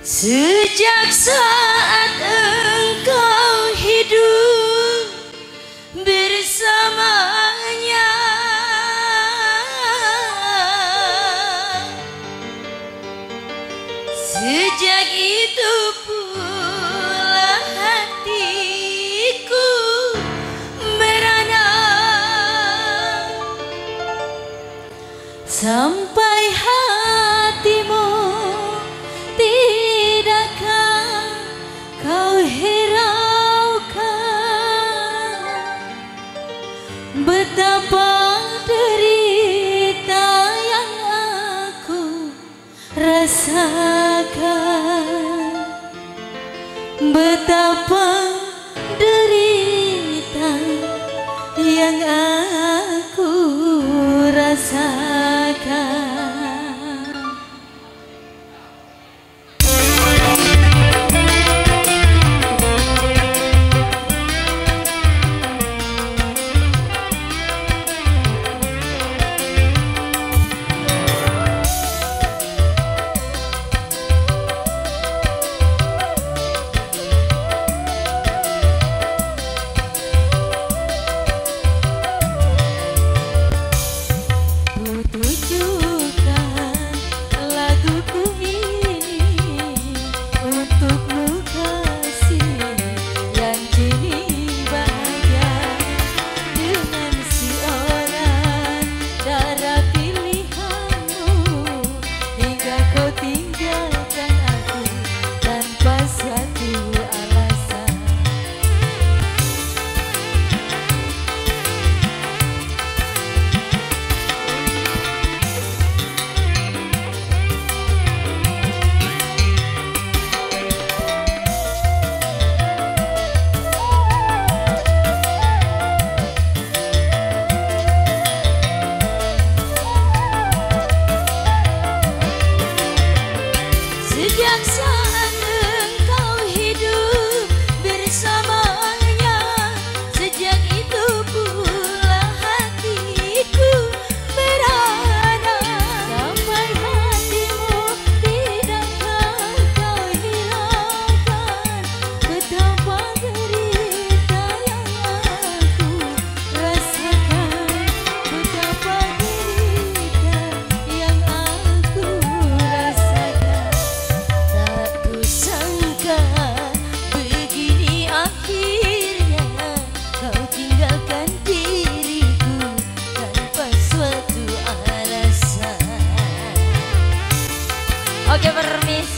Sejak saat engkau hidup bersamanya, sejak itu pula hatiku merana, sampai hatimu tidakkah kau hiraukan betapa derita yang aku rasakan, betapa derita yang aku rasakan. Sejak saat engkau hidup bersamanya, sejak itu pula hatiku merana, sampai hatimu tidakkah kau hiraukan betapa derita yang aku rasakan, betapa derita yang aku rasakan. Sangka begini akhirnya kau tinggalkan diriku tanpa suatu alasan. Oke, permisi.